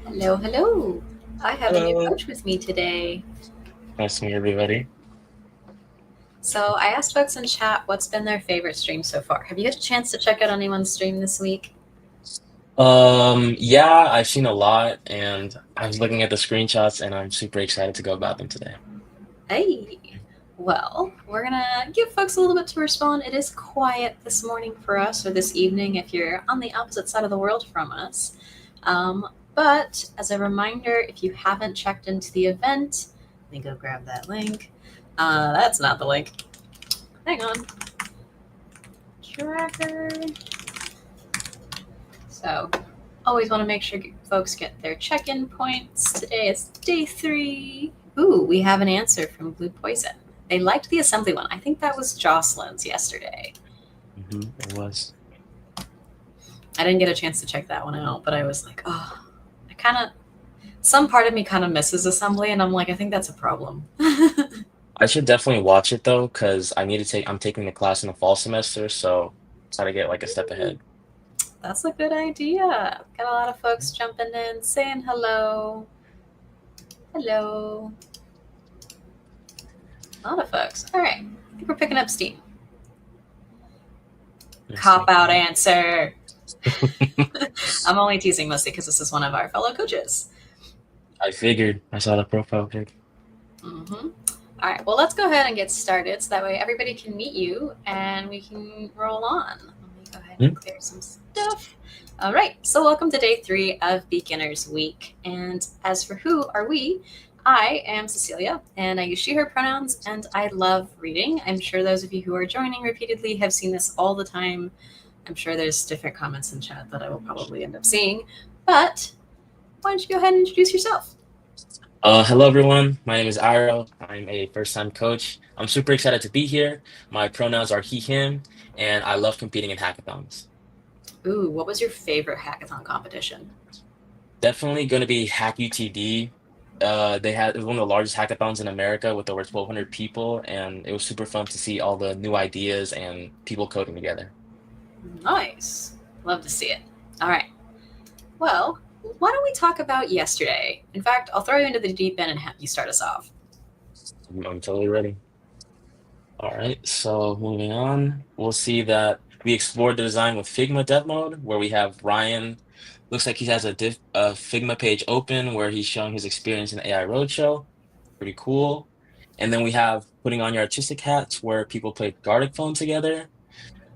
Hello, hello. I have a new Hello. coach with me today. Nice to meet everybody. So I asked folks in chat what's been their favorite stream so far. Have you had a chance to check out anyone's stream this week? Yeah, I've seen a lot, and I was looking at the screenshots, and I'm super excited to go about them today. Hey, well, we're gonna give folks a little bit to respond. It is quiet this morning for us, or this evening if you're on the opposite side of the world from us. Um, but as a reminder, if you haven't checked into the event, let me go grab that link. That's not the link. Hang on. Tracker. So, always want to make sure folks get their check in points. Today is day 3. Ooh, we have an answer from Blue Poison. They liked the assembly one. I think that was Jocelyn's yesterday. It was. I didn't get a chance to check that one out, but I was like, oh, I kind of, some part of me kind of misses assembly, and I'm like, I think that's a problem. I should definitely watch it though, because I'm taking the class in the fall semester, so try to get like a step ahead. That's a good idea. Got a lot of folks jumping in, saying hello. Hello. A lot of folks. All right. I think we're picking up steam. Nice to Cop meet out you. answer. I'm only teasing mostly because this is one of our fellow coaches. I figured. I saw the profile pic. Mm-hmm. All right, well, let's go ahead and get started so that way everybody can meet you and we can roll on. Let me go ahead and Hmm? clear some stuff. All right, so welcome to day 3 of Beginners Week. And as for who are we, I am Cecilia and I use she, her pronouns, and I love reading. I'm sure those of you who are joining repeatedly have seen this all the time. I'm sure there's different comments in chat that I will probably end up seeing, but why don't you go ahead and introduce yourself? Hello everyone. My name is Iro. I'm a first-time coach. I'm super excited to be here. My pronouns are he, him, and I love competing in hackathons. Ooh, what was your favorite hackathon competition? Definitely going to be Hack UTD. It was one of the largest hackathons in America with over 1,200 people, and it was super fun to see all the new ideas and people coding together. Nice. Love to see it. All right. Well, why don't we talk about yesterday? In fact, I'll throw you into the deep end and have you start us off. I'm totally ready. All right, so moving on, we'll see that we explored the design with Figma dev mode, where we have Ryan. Looks like he has a Figma page open where he's showing his experience in the AI Roadshow. Pretty cool. And then we have putting on your artistic hats, where people played Gartic Phone together.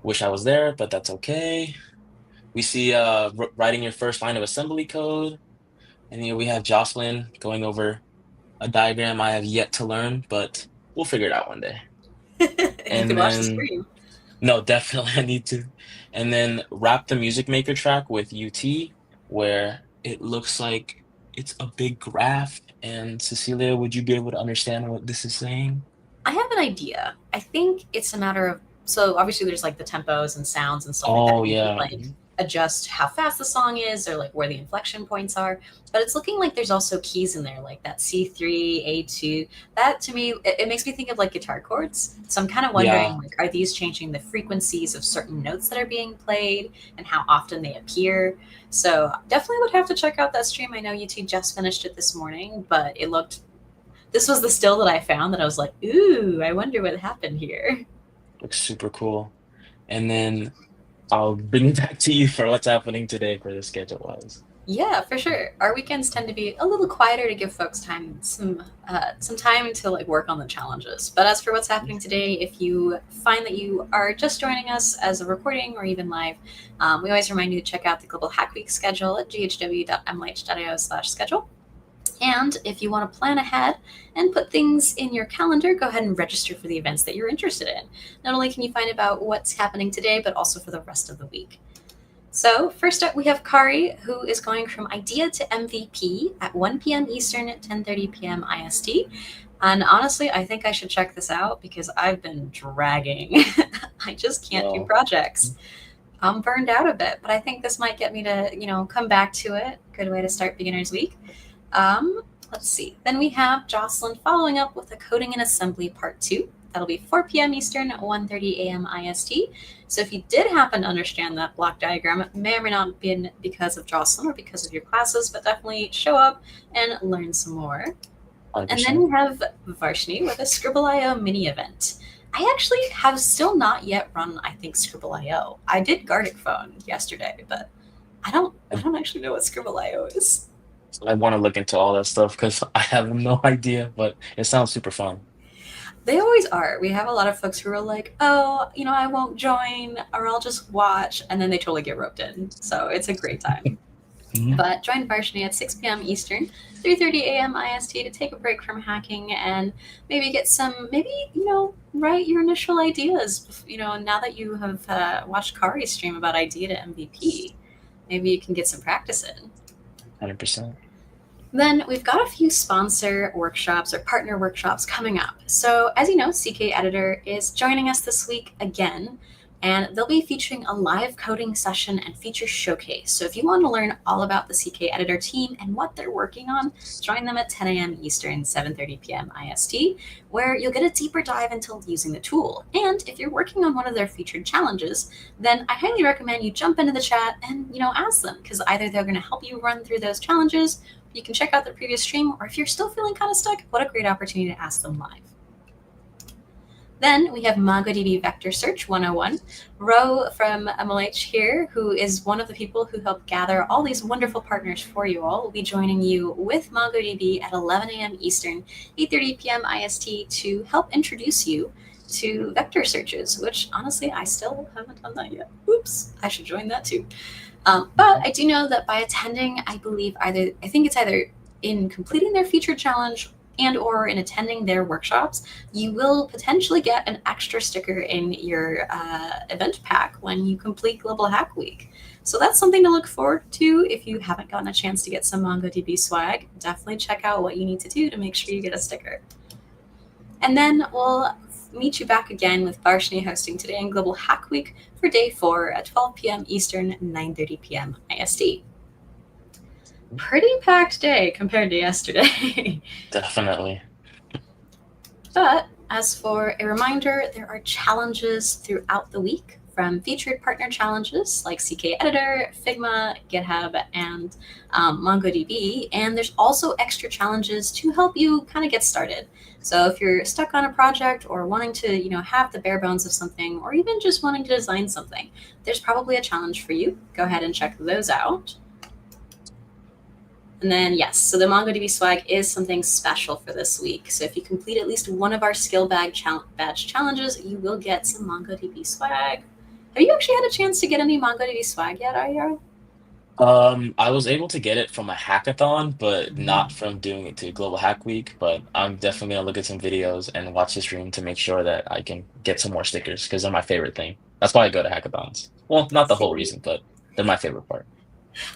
Wish I was there, but that's okay. We see writing your first line of assembly code, and here we have Jocelyn going over a diagram I have yet to learn, but we'll figure it out one day. You need to And watch the then screen. no, definitely I need to. And then wrap the music maker track with UT, where it looks like it's a big graph. And Cecilia, would you be able to understand what this is saying? I have an idea. I think it's a matter of, so obviously there's like the tempos and sounds and stuff like that. Oh You can yeah. like adjust how fast the song is or like where the inflection points are. But it's looking like there's also keys in there, like that C3, A2. That to me, it makes me think of like guitar chords. So I'm kind of wondering, Yeah. like, are these changing the frequencies of certain notes that are being played and how often they appear? So definitely would have to check out that stream. I know you two just finished it this morning, but it looked, this was the still that I found that I was like, ooh, I wonder what happened here. Looks super cool. And then I'll bring it back to you for what's happening today for the schedule wise. Yeah, for sure. Our weekends tend to be a little quieter to give folks some time to like work on the challenges. But as for what's happening today, if you find that you are just joining us as a recording or even live, we always remind you to check out the Global Hack Week schedule at ghw.mlh.io/schedule. And if you want to plan ahead and put things in your calendar, go ahead and register for the events that you're interested in. Not only can you find about what's happening today, but also for the rest of the week. So, first up, we have Kari, who is going from idea to MVP at 1 p.m. Eastern at 10:30 p.m. IST. And honestly, I think I should check this out because I've been dragging. I just can't do Well, projects. I'm burned out a bit, but I think this might get me to, come back to it. Good way to start Beginner's Week. Um, let's see. Then we have Jocelyn following up with a coding and assembly part 2. That'll be 4 p.m. Eastern, 1:30 a.m. IST. So if you did happen to understand that block diagram, it may or may not have been because of Jocelyn or because of your classes, but definitely show up and learn some more. And then 100%. we have Varshney with a Scribble.io mini event. I actually have still not yet run, I think, Scribble.io. I did Gardic Phone yesterday, but I don't actually know what Scribble.io is. I want to look into all that stuff because I have no idea, but it sounds super fun. They always are. We have a lot of folks who are like, oh, I won't join or I'll just watch. And then they totally get roped in. So it's a great time. Mhm. But join Varshney at 6 p.m. Eastern, 3:30 a.m. IST to take a break from hacking and maybe get some, write your initial ideas. Now that you have watched Kari's stream about idea to MVP, maybe you can get some practice in. 100%. Then we've got a few sponsor workshops or partner workshops coming up. So, as you know, CK Editor is joining us this week again, and they'll be featuring a live coding session and feature showcase. So, if you want to learn all about the CK Editor team and what they're working on, join them at 10 a.m. Eastern, 7:30 p.m. IST, where you'll get a deeper dive into using the tool. And if you're working on one of their featured challenges, then I highly recommend you jump into the chat and ask them, because either they're going to help you run through those challenges, you can check out their previous stream, or if you're still feeling kind of stuck, what a great opportunity to ask them live. Then we have MongoDB Vector Search 101. Ro from MLH here, who is one of the people who helped gather all these wonderful partners for you all, will be joining you with MongoDB at 11 a.m. Eastern, 8:30 p.m. IST to help introduce you to vector searches, which honestly, I still haven't done that yet. Oops, I should join that too. But I do know that by attending, I think it's either in completing their featured challenge and or in attending their workshops, you will potentially get an extra sticker in your event pack when you complete Global Hack Week. So that's something to look forward to. If you haven't gotten a chance to get some MongoDB swag, definitely check out what you need to do to make sure you get a sticker. And then we'll meet you back again with Varshney hosting today in Global Hack Week for day 4 at 12 p.m. Eastern, 9:30 p.m. IST. Pretty packed day compared to yesterday. Definitely. But as for a reminder, there are challenges throughout the week, from featured partner challenges like CK Editor, Figma, GitHub, and MongoDB. And there's also extra challenges to help you kind of get started. So if you're stuck on a project or wanting to, have the bare bones of something, or even just wanting to design something, there's probably a challenge for you. Go ahead and check those out. And then, yes, so the MongoDB swag is something special for this week. So if you complete at least one of our skill badge challenges, you will get some MongoDB swag. Have you actually had a chance to get any MongoDB swag yet, Aryar? I was able to get it from a hackathon, but not from doing it to Global Hack Week. But I'm definitely gonna look at some videos and watch the stream to make sure that I can get some more stickers because they're my favorite thing. That's why I go to hackathons. Well, not the whole See, reason, but they're my favorite part.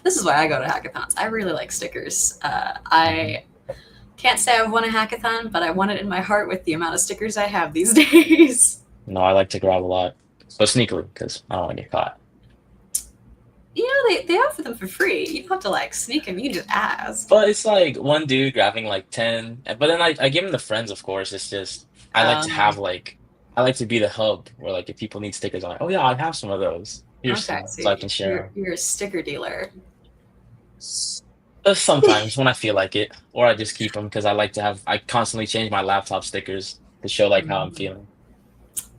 this is why I go to hackathons. I really like stickers. Mhm. I can't say I've won a hackathon, but I won it in my heart with the amount of stickers I have these days. No, I like to grab a lot, but sneakily because I don't want to get caught. They offer them for free. You don't have to sneak them. You can just ask. But it's like one dude grabbing like 10, but then I give him the friends, of course. It's just I like to Um, have I like to be the hub where like if people need stickers, I'm like, oh yeah, I have some of those. Here's okay, some, so so I can share them. you're a sticker dealer. Sometimes when I feel like it, or I just keep them because I constantly change my laptop stickers to show like how I'm feeling.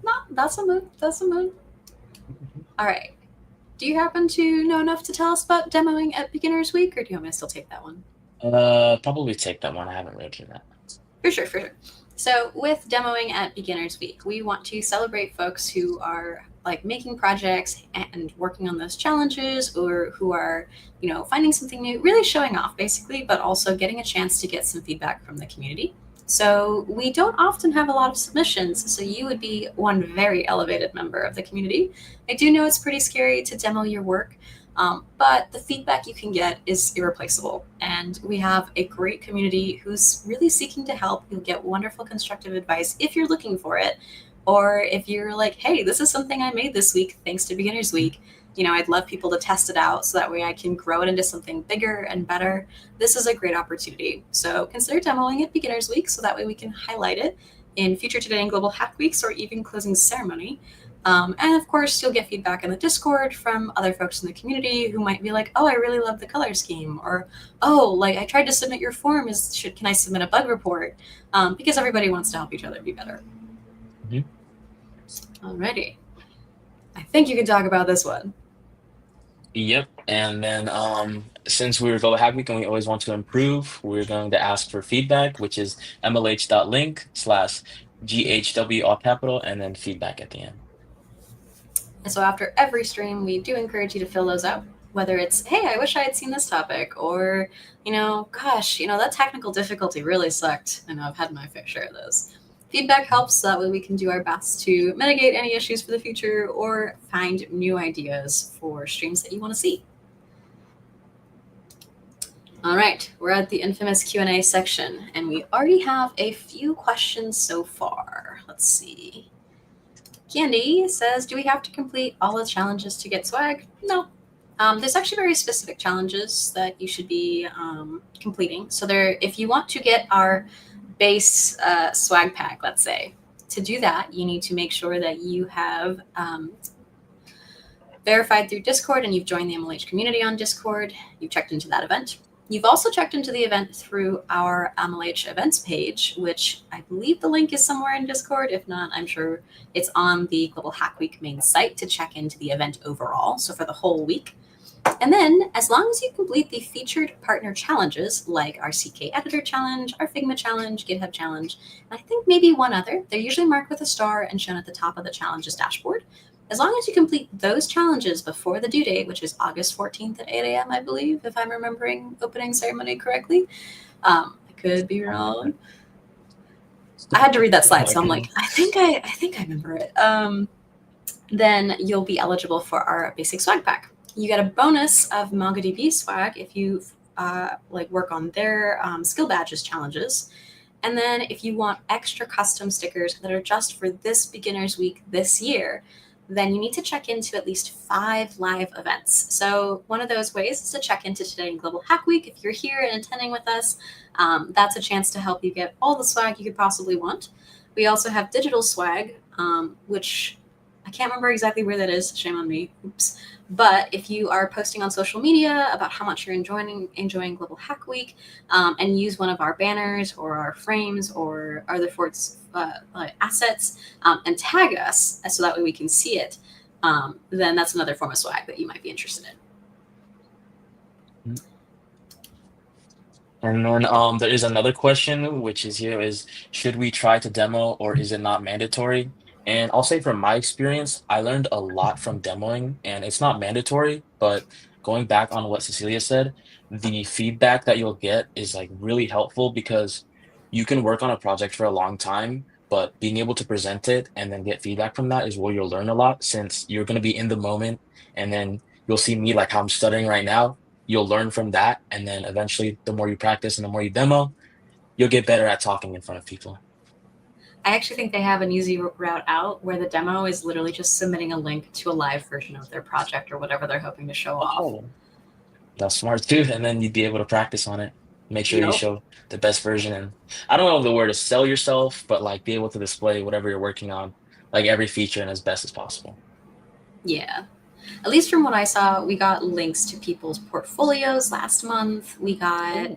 No, that's a move. That's a move. Mhm. All right. Do you happen to know enough to tell us about demoing at Beginners Week, or do you want me to still take that one? Probably take that one. I haven't read through that. For sure, for sure. So, with demoing at Beginners Week, we want to celebrate folks who are making projects and working on those challenges, or who are, finding something new, really showing off basically, but also getting a chance to get some feedback from the community. So, we don't often have a lot of submissions, so you would be one very elevated member of the community. I do know it's pretty scary to demo your work, but the feedback you can get is irreplaceable. And we have a great community who's really seeking to help. You'll get wonderful constructive advice if you're looking for it. Or if you're like, hey, this is something I made this week, thanks to Beginners Week. I'd love people to test it out so that way I can grow it into something bigger and better. This is a great opportunity. So consider demoing at Beginners Week so that way we can highlight it in future Today and Global Hack Weeks or even closing ceremony. And of course, you'll get feedback in the Discord from other folks in the community who might be like, "Oh, I really love the color scheme," or "Oh, like I tried to submit your form. Can I submit a bug report?" Because everybody wants to help each other be better. Mhm. Alrighty, I think you can talk about this one. Yep. And then since we were Go Hack Week and we always want to improve, we're going to ask for feedback, which is mlh.link/GHW all capital and then feedback at the end. And so after every stream, we do encourage you to fill those out. Whether it's, "Hey, I wish I had seen this topic," or, "Gosh, that technical difficulty really sucked. I know I've had my fair share of those." Feedback helps so that way we can do our best to mitigate any issues for the future or find new ideas for streams that you want to see. All right, we're at the infamous Q&A section, and we already have a few questions so far. Let's see. Candy says, "Do we have to complete all the challenges to get swag?" No. There's actually very specific challenges that you should be completing. So if you want to get our base swag pack, let's say, to do that, you need to make sure that you have verified through Discord and you've joined the MLH community on Discord. You've checked into that event. You've also checked into the event through our MLH events page, which I believe the link is somewhere in Discord. If not, I'm sure it's on the Global Hack Week main site to check into the event overall, so for the whole week. And then, as long as you complete the featured partner challenges, like our CK Editor Challenge, our Figma Challenge, GitHub Challenge, and I think maybe one other, they're usually marked with a star and shown at the top of the challenges dashboard. As long as you complete those challenges before the due date, which is August 14th at 8 a.m., I believe, if I'm remembering opening ceremony correctly. I could be wrong. I had to read that slide, so I'm like, I think I remember it. Then you'll be eligible for our basic swag pack. You get a bonus of MongoDB swag if you work on their skill badges challenges. And then if you want extra custom stickers that are just for this beginner's week this year, then you need to check into at least 5 live events. So one of those ways is to check into Today in Global Hack Week. If you're here and attending with us, that's a chance to help you get all the swag you could possibly want. We also have digital swag, which I can't remember exactly where that is. Shame on me. Oops. But if you are posting on social media about how much you're enjoying Global Hack Week, and use one of our banners or our frames or other assets and tag us so that way we can see it, then that's another form of swag that you might be interested in. And then there is another question, which is should we try to demo or is it not mandatory? And I'll say from my experience, I learned a lot from demoing, and it's not mandatory, but going back on what Cecilia said, the feedback that you'll get is like really helpful because you can work on a project for a long time, but being able to present it and then get feedback from that is where you'll learn a lot since you're going to be in the moment, and then you'll see me like how I'm studying right now. You'll learn from that, and then eventually the more you practice and the more you demo, you'll get better at talking in front of people. I actually think they have an easy route out where the demo is literally just submitting a link to a live version of their project or whatever they're hoping to show off. Oh, that's smart too. And then you'd be able to practice on it. Make sure you show the best version. And I don't know if the word is sell yourself, but like be able to display whatever you're working on, like every feature and as best as possible. Yeah. At least from what I saw, we got links to people's portfolios last month. We got,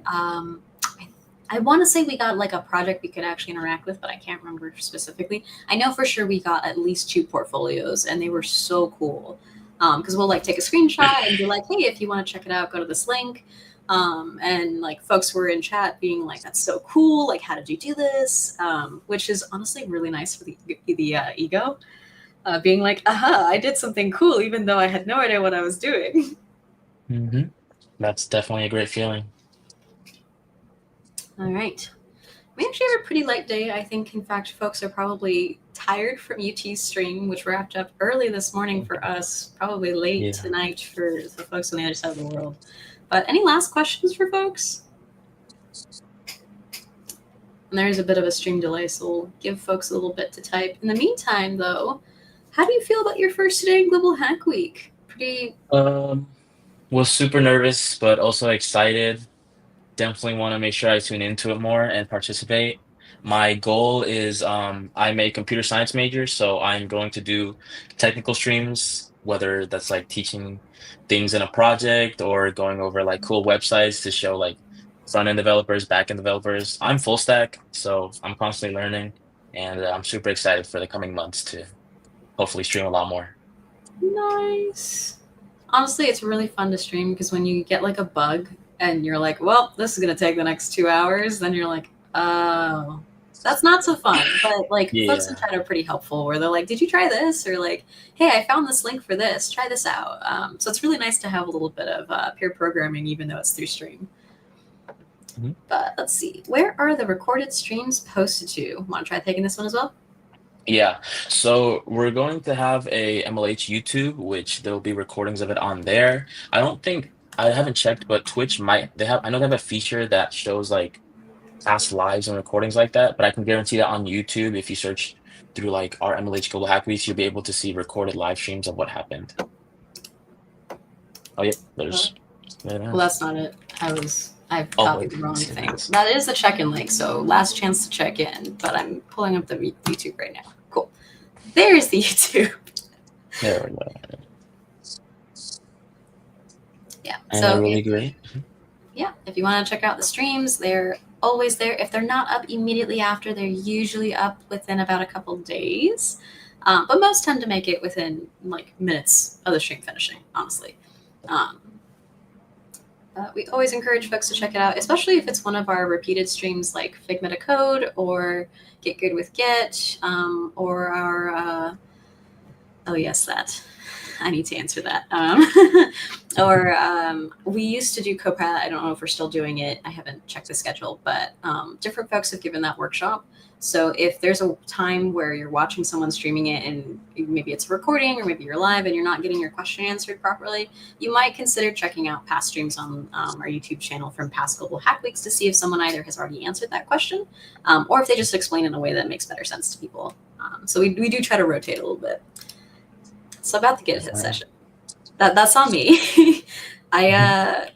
I want to say we got like a project we could actually interact with, but I can't remember specifically. I know for sure we got at least 2 portfolios, and they were so cool. Because we'll like take a screenshot and be like, "Hey, if you want to check it out, go to this link." And like folks were in chat being like, "That's so cool! Like, how did you do this?" Which is honestly really nice for the ego. Being like, "Aha, I did something cool, even though I had no idea what I was doing." Mm-hmm. That's definitely a great feeling. All right. We actually have a pretty light day. I think, in fact, folks are probably tired from UT's stream, which wrapped up early this morning for us, probably late tonight for the folks on the other side of the world. But any last questions for folks? And there is a bit of a stream delay, so we'll give folks a little bit to type. In the meantime, though, how do you feel about your first Today in Global Hack Week? Was super nervous, but also excited. Definitely want to make sure I tune into it more and participate. My goal is I'm a computer science major, so I'm going to do technical streams, whether that's like teaching things in a project or going over like cool websites to show like front end developers, back end developers. I'm full stack, so I'm constantly learning, and I'm super excited for the coming months to hopefully stream a lot more. Nice. Honestly, it's really fun to stream because when you get like a bug and you're like, well, this is gonna take the next 2 hours, then you're like, oh, that's not so fun. But like folks in Yeah. chat are pretty helpful where they're like, did you try this? Or like, hey, I found this link for this. Try this out. So it's really nice to have a little bit of peer programming, even though it's through stream. Mhm. But let's see, where are the recorded streams posted to? Want to try taking this one as well? Yeah, so we're going to have a MLH YouTube, which there'll be recordings of it on there. I haven't checked, but Twitch might they have I know they have a feature that shows like past lives and recordings like that, but I can guarantee that on YouTube, if you search through like our MLH Global Hack Weeks, you'll be able to see recorded live streams of what happened. Oh, yep, there's there it Well, is. that's not it. I've Oh, copied wait, the wrong let's see thing. this. That is the check-in link, so last chance to check in. But I'm pulling up the YouTube right now. Cool. There's the YouTube. There we go. Yeah. And they're So really great. if you want to check out the streams, they're always there. If they're not up immediately after, they're usually up within about a couple days. But most tend to make it within like minutes of the stream finishing. Honestly. Um, we always encourage folks to check it out, especially if it's one of our repeated streams like Figma to Code or Get Good with Get, or our, oh, yes, that. I need to answer that. Or we used to do Copilot. I don't know if we're still doing it. I haven't checked the schedule, but different folks have given that workshop. So if there's a time where you're watching someone streaming it and maybe it's a recording or maybe you're live and you're not getting your question answered properly, you might consider checking out past streams on our YouTube channel from past Global Hack Weeks to see if someone either has already answered that question, or if they just explain in a way that makes better sense to people. So we do try to rotate a little bit. So about the Get Hit session, that's on me. I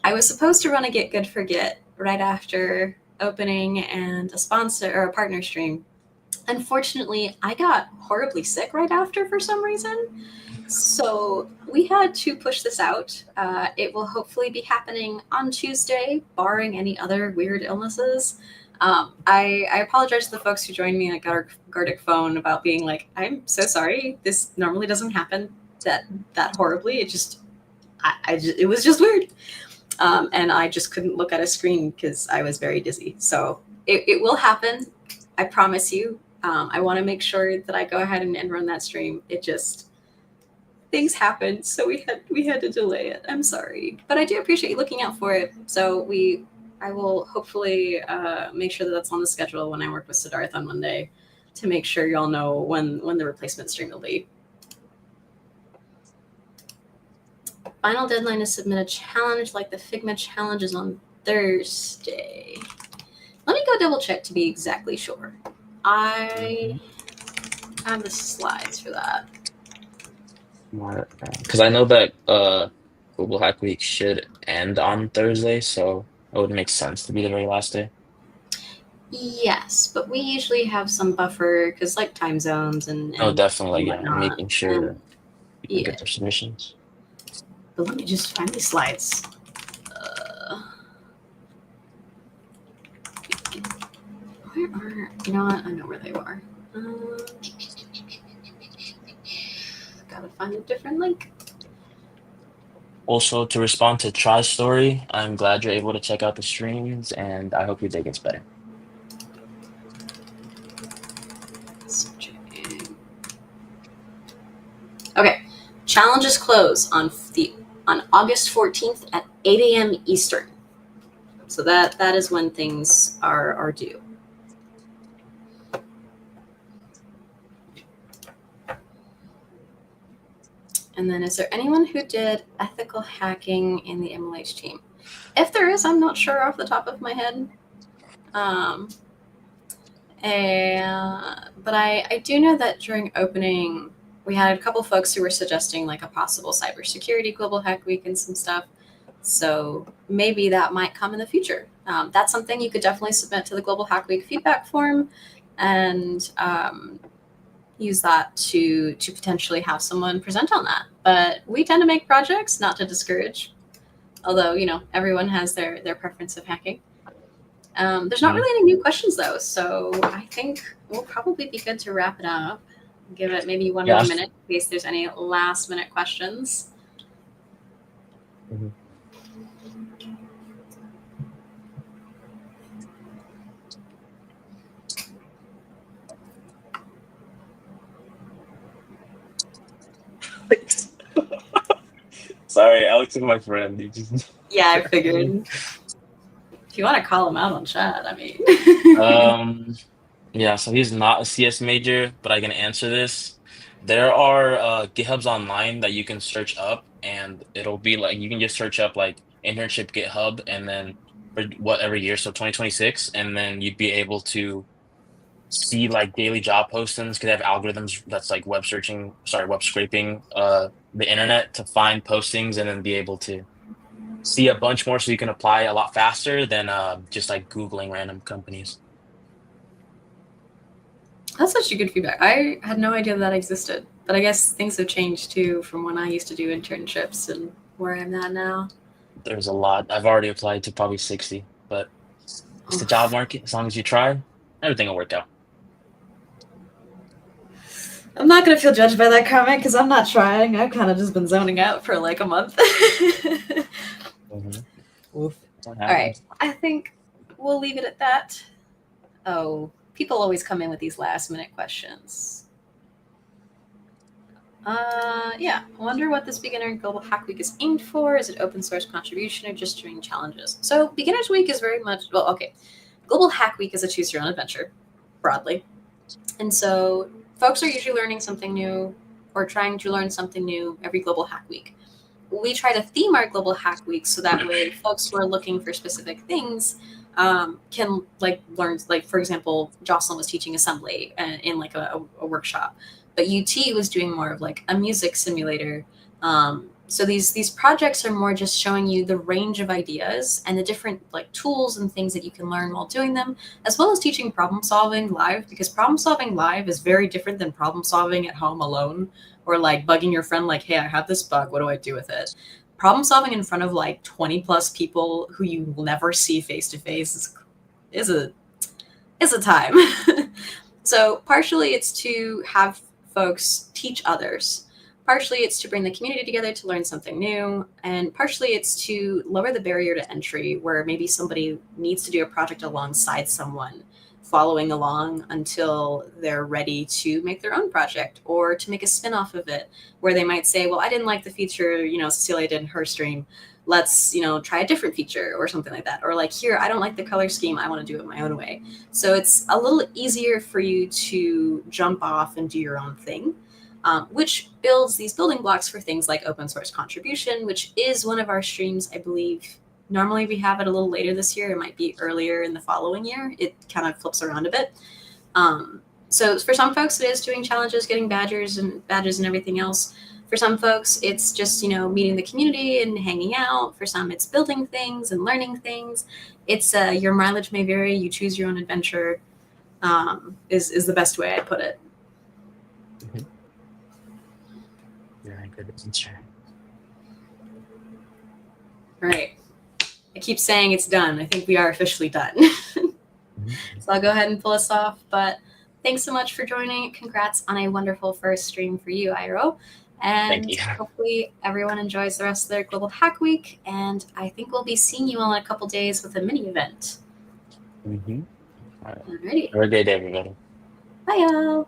was supposed to run a Get Good for Get right after opening and a sponsor or a partner stream. Unfortunately, I got horribly sick right after for some reason. So we had to push this out. It will hopefully be happening on Tuesday, barring any other weird illnesses. I apologize to the folks who joined me at Gardic Phone about being like, I'm so sorry. This normally doesn't happen that horribly. It was just weird. And I just couldn't look at a screen because I was very dizzy. So it will happen. I promise you. I want to make sure that I go ahead and run that stream. It just things happened, so we had to delay it. I'm sorry, but I do appreciate you looking out for it. So I will hopefully make sure that that's on the schedule when I work with Siddharth on Monday to make sure y'all know when the replacement stream will be. Final deadline to submit a challenge like the Figma challenge is on Thursday. Let me go double check to be exactly sure. I have the slides for that. Because I know that Global Hack Week should end on Thursday, so it would make sense to be the very last day. Yes, but we usually have some buffer because like time zones and Oh, definitely, and yeah, whatnot. making sure that people Yeah. get their submissions. But let me just find these slides. Where are, you know what? I know where they are. Gotta find a different link. Also, to respond to Try's story, I'm glad you're able to check out the streams, and I hope your day gets better. Okay, challenges close on August 14th at 8 a.m. Eastern. So that is when things are due. And then is there anyone who did ethical hacking in the MLH team? If there is, I'm not sure off the top of my head. But I do know that during opening, we had a couple folks who were suggesting like a possible cybersecurity global hack week and some stuff. So maybe that might come in the future. That's something you could definitely submit to the Global Hack Week feedback form, and use that to potentially have someone present on that. But we tend to make projects, not to discourage, although everyone has their preference of hacking. There's not really any new questions though, so I think we'll probably be good to wrap it up. Give it maybe one more minute in case there's any last minute questions. Mm-hmm. Sorry, Alex is my friend. Yeah, I figured. If you want to call him out on chat, I mean. Yeah, so he's not a CS major, but I can answer this. There are GitHubs online that you can search up, and it'll be like you can just search up like internship GitHub, and then for whatever year, so 2026, and then you'd be able to see like daily job postings because they have algorithms that's like web scraping the internet to find postings and then be able to see a bunch more so you can apply a lot faster than just like Googling random companies. That's such a good feedback. I had no idea that existed, but I guess things have changed too from when I used to do internships and where I'm at now. There's a lot. I've already applied to probably 60, but it's the job market. As long as you try, everything will work out. I'm not going to feel judged by that comment because I'm not trying. I've kind of just been zoning out for like a month. Mm-hmm. Oof. All right. I think we'll leave it at that. Oh, people always come in with these last minute questions. Yeah. I wonder what this Beginner Global Hack Week is aimed for. Is it open source contribution or just doing challenges? So Beginner's Week is very much, well, okay. Global Hack Week is a choose your own adventure, broadly. And so folks are usually learning something new or trying to learn something new every Global Hack Week. We try to theme our Global Hack Week so that way folks who are looking for specific things can like learn, like for example, Jocelyn was teaching assembly in like a workshop, but UT was doing more of like a music simulator. So these projects are more just showing you the range of ideas and the different like tools and things that you can learn while doing them, as well as teaching problem solving live, because problem solving live is very different than problem solving at home alone, or like bugging your friend like, hey, I have this bug, what do I do with it? Problem solving in front of like 20 plus people who you will never see face to face is a time. So partially it's to have folks teach others. Partially it's to bring the community together to learn something new. And partially it's to lower the barrier to entry where maybe somebody needs to do a project alongside someone following along until they're ready to make their own project or to make a spin-off of it where they might say, well, I didn't like the feature, Cecilia did in her stream. Let's, try a different feature or something like that. Or like, here, I don't like the color scheme. I want to do it my own way. So it's a little easier for you to jump off and do your own thing, which builds these building blocks for things like open source contribution, which is one of our streams, I believe. Normally we have it a little later this year. It might be earlier in the following year. It kind of flips around a bit. So for some folks, it is doing challenges, getting badges and everything else. For some folks, it's just, meeting the community and hanging out. For some, it's building things and learning things. It's your mileage may vary. You choose your own adventure, is the best way I put it. Mm-hmm. Very good answer. Right. I keep saying it's done. I think we are officially done. Mm-hmm. So I'll go ahead and pull us off. But thanks so much for joining. Congrats on a wonderful first stream for you, Iro. And hopefully everyone enjoys the rest of their Global Hack Week. And I think we'll be seeing you all in a couple days with a mini event. Mm-hmm. All right. Alrighty. Have a great day, everybody. Bye, y'all.